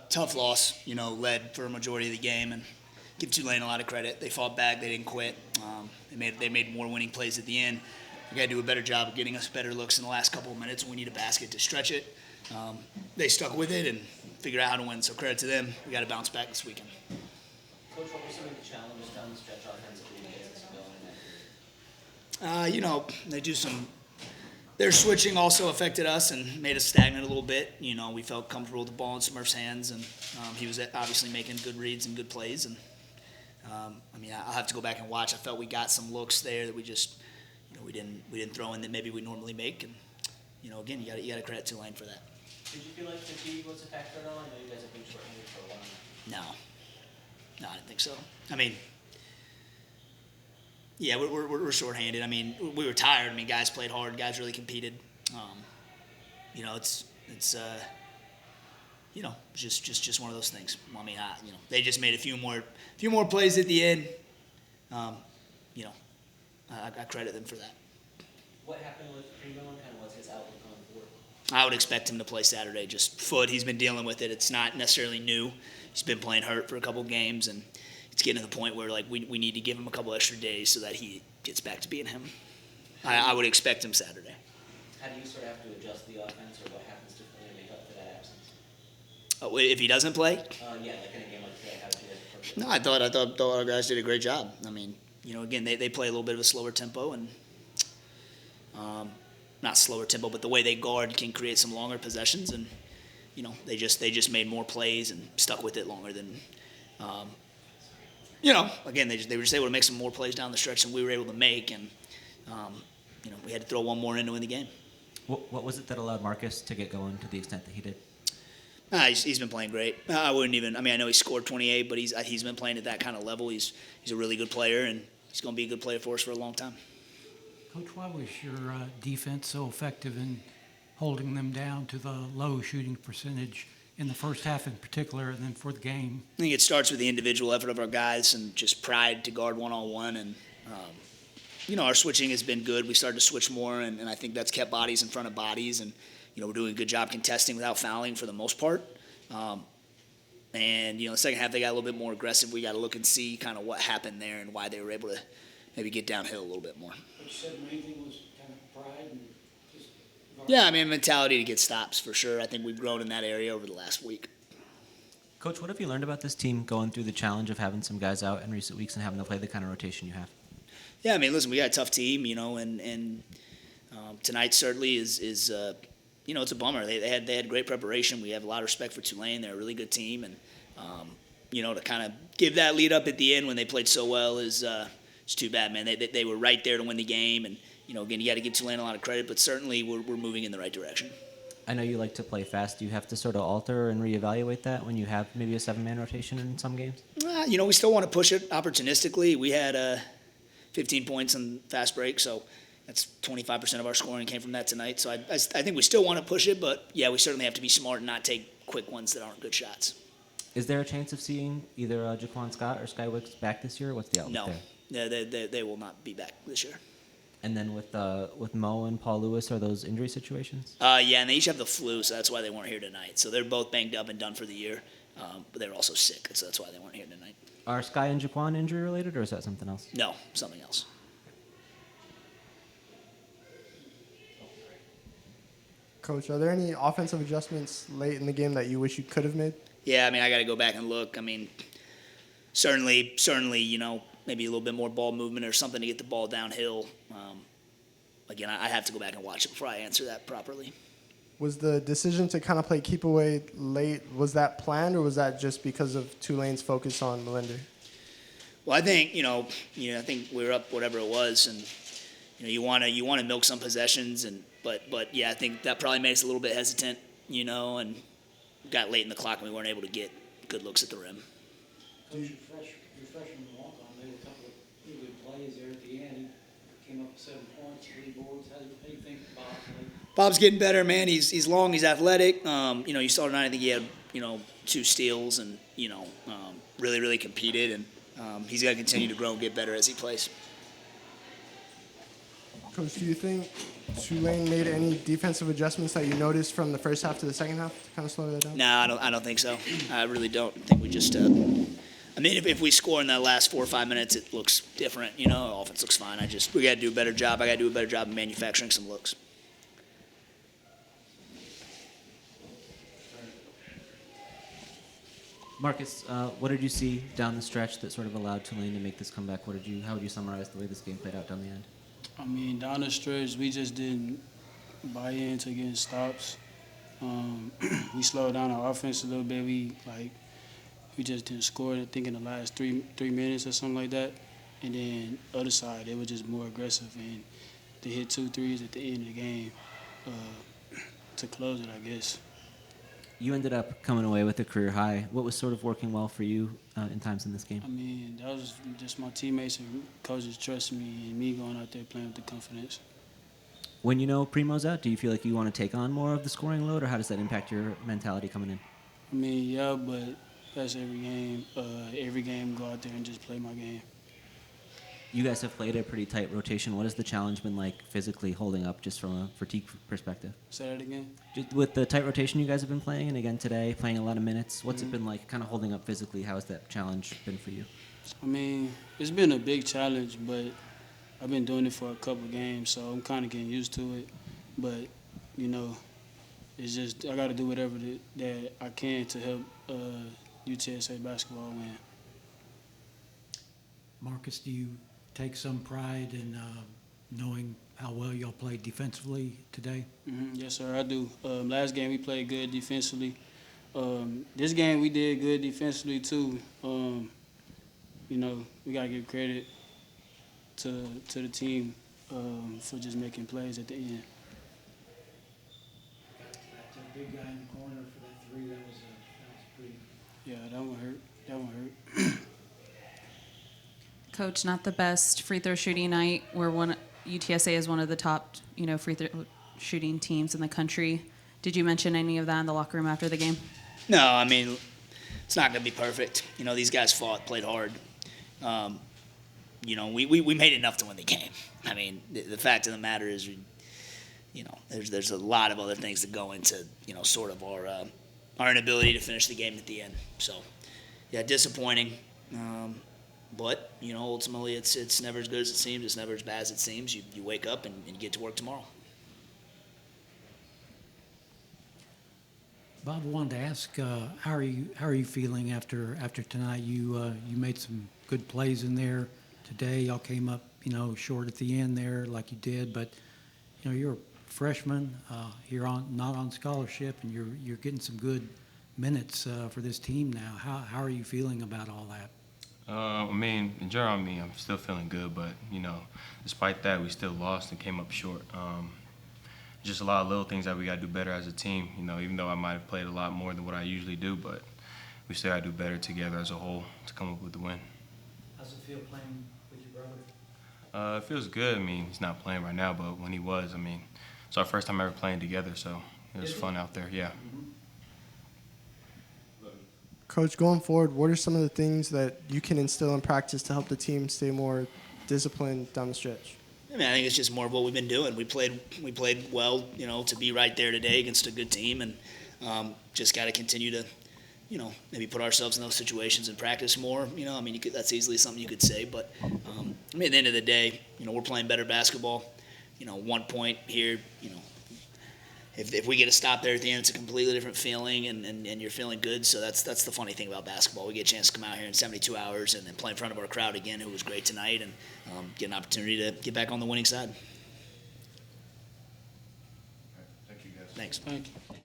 Tough loss, led for a majority of the game, and give Tulane a lot of credit. They fought back, they didn't quit. They made more winning plays at the end. We got to do a better job of getting us better looks in the last couple of minutes. We need a basket to stretch it. They stuck with it and figured out how to win. So credit to them. We got to bounce back this weekend. Coach, what were some of the challenges down the stretch offensively to get this going? They do some. Their switching also affected us and made us stagnant a little bit. We felt comfortable with the ball in Smurf's hands, and he was obviously making good reads and good plays. And I'll have to go back and watch. I felt we got some looks there that we just, we didn't throw in that maybe we normally make. And again, you got to credit Tulane for that. Did you feel like fatigue was a factor at all? I know you guys have been shorthanded for a while. No, I didn't think so. Yeah, we're shorthanded. We were tired. Guys played hard. Guys really competed. It's just one of those things. They just made a few more plays at the end. I credit them for that. What happened with Primo and kind of what's his outlook on forward? I would expect him to play Saturday. Just foot. He's been dealing with it. It's not necessarily new. He's been playing hurt for a couple games, and it's getting to the point where we need to give him a couple extra days so that he gets back to being him. I would expect him Saturday. How do you sort of have to adjust the offense, or what happens to make up for that absence? If he doesn't play? Like in a game like today, how did you guys approach it? No, I thought our guys did a great job. Again, they play a little bit of a slower tempo, and not slower tempo, but the way they guard can create some longer possessions, and they just made more plays and stuck with it longer than. Again, they were just able to make some more plays down the stretch than we were able to make, and we had to throw one more in to win the game. What was it that allowed Marcus to get going to the extent that he did? He's been playing great. I wouldn't even. I know he scored 28, but he's been playing at that kind of level. He's a really good player, and he's going to be a good player for us for a long time. Coach, why was your defense so effective in holding them down to the low shooting percentage in the first half in particular, and then for the game? I think it starts with the individual effort of our guys and just pride to guard one-on-one. And, our switching has been good. We started to switch more, and I think that's kept bodies in front of bodies. And, we're doing a good job contesting without fouling for the most part. The second half they got a little bit more aggressive. We got to look and see kind of what happened there and why they were able to maybe get downhill a little bit more. But you said the main thing was kind of pride and just... Yeah, mentality to get stops for sure. I think we've grown in that area over the last week. Coach, what have you learned about this team going through the challenge of having some guys out in recent weeks and having to play the kind of rotation you have? Yeah, listen, we got a tough team, and tonight certainly is it's a bummer. They had great preparation. We have a lot of respect for Tulane. They're a really good team, and to kind of give that lead up at the end when they played so well is too bad, man. They were right there to win the game, and again, you got to give Tulane a lot of credit, but certainly we're moving in the right direction. I know you like to play fast. Do you have to sort of alter and reevaluate that when you have maybe a 7-man rotation in some games? We still want to push it opportunistically. We had 15 points on fast break, so that's 25% of our scoring came from that tonight. So I think we still want to push it, but yeah, we certainly have to be smart and not take quick ones that aren't good shots. Is there a chance of seeing either Jaquan Scott or Skywicks back this year? What's the outlook there? No, they will not be back this year. And then with Mo and Paul Lewis, are those injury situations? Yeah, and they each have the flu, so that's why they weren't here tonight. So they're both banged up and done for the year, but they were also sick, so that's why they weren't here tonight. Are Sky and Jaquan injury related, or is that something else? No, something else. Coach, are there any offensive adjustments late in the game that you wish you could have made? Yeah, I got to go back and look. Certainly, maybe a little bit more ball movement or something to get the ball downhill. Again, I have to go back and watch it before I answer that properly. Was the decision to kind of play keep away late, was that planned, or was that just because of Tulane's focus on Millender? Well, I think I think we were up whatever it was, and you want to milk some possessions, but yeah, I think that probably made us a little bit hesitant, and got late in the clock and we weren't able to get good looks at the rim. Your freshman walk-on made a couple of pretty good plays there at the end. He came up with 7 points, 3 boards. How do you think Bob played? Bob's getting better, man. He's long, he's athletic. You saw tonight, I think he had 2 steals and really, really competed, and he's got to continue to grow and get better as he plays. Coach, do you think Tulane made any defensive adjustments that you noticed from the first half to the second half to kind of slow that down? No, I don't think so. I really don't. I think we just. I mean, if we score in that last 4 or 5 minutes, it looks different. You know, offense looks fine. We got to do a better job. I got to do a better job of manufacturing some looks. Marcus, what did you see down the stretch that sort of allowed Tulane to make this comeback? How would you summarize the way this game played out down the end? I mean, down the stretch, we just didn't buy into getting stops. We slowed down our offense a little bit. We just didn't score, I think, in the last three minutes or something like that. And then other side, they were just more aggressive, and they hit 2 threes at the end of the game to close it, I guess. You ended up coming away with a career high. What was sort of working well for you in times in this game? I mean, that was just my teammates and coaches trusting me and me going out there playing with the confidence. When you know Primo's out, do you feel like you want to take on more of the scoring load, or how does that impact your mentality coming in? I mean, yeah, but that's every game. Every game, go out there and just play my game. You guys have played a pretty tight rotation. What has the challenge been like physically holding up, just from a fatigue perspective? Say that again? Just with the tight rotation you guys have been playing, and again today, playing a lot of minutes, what's it been like kind of holding up physically? How has that challenge been for you? I mean, it's been a big challenge, but I've been doing it for a couple games, so I'm kind of getting used to it. But, you know, it's just I got to do whatever that I can to help UTSA basketball win. Marcus, do you take some pride in knowing how well y'all played defensively today? Yes, sir, I do. Last game we played good defensively. This game we did good defensively too. You know, we gotta give credit to the team for just making plays at the end. That big guy in the corner for that three, that was pretty. Yeah, that one hurt. That one hurt. Coach, not the best free throw shooting night. UTSA is one of the top, free throw shooting teams in the country. Did you mention any of that in the locker room after the game? No, I mean, it's not going to be perfect. You know, these guys fought, played hard. You know, we made enough to win the game. I mean, the fact of the matter is, there's a lot of other things that go into, sort of our inability to finish the game at the end. So, yeah, disappointing. But, ultimately it's never as good as it seems. It's never as bad as it seems. You wake up and you get to work tomorrow. Bob, I wanted to ask, how are you feeling after tonight? You made some good plays in there today. Y'all came up, short at the end there like you did, but you're a freshman. You're not on scholarship, and you're getting some good minutes for this team now. How are you feeling about all that? I mean, in general, I'm still feeling good, but, despite that, we still lost and came up short. Just a lot of little things that we got to do better as a team, even though I might have played a lot more than what I usually do, but we still got to do better together as a whole to come up with the win. How's it feel playing with your brother? It feels good. I mean, he's not playing right now, but when he was, it's our first time ever playing together, so it was fun out there, yeah. Coach, going forward, what are some of the things that you can instill in practice to help the team stay more disciplined down the stretch? I think it's just more of what we've been doing. We played well, to be right there today against a good team, and just got to continue to, maybe put ourselves in those situations and practice more. That's easily something you could say, but at the end of the day, we're playing better basketball. 1 point here, If we get a stop there at the end, it's a completely different feeling, and you're feeling good. So that's the funny thing about basketball. We get a chance to come out here in 72 hours and then play in front of our crowd again, who was great tonight, and get an opportunity to get back on the winning side. Thank you, guys. Thanks. Thank you.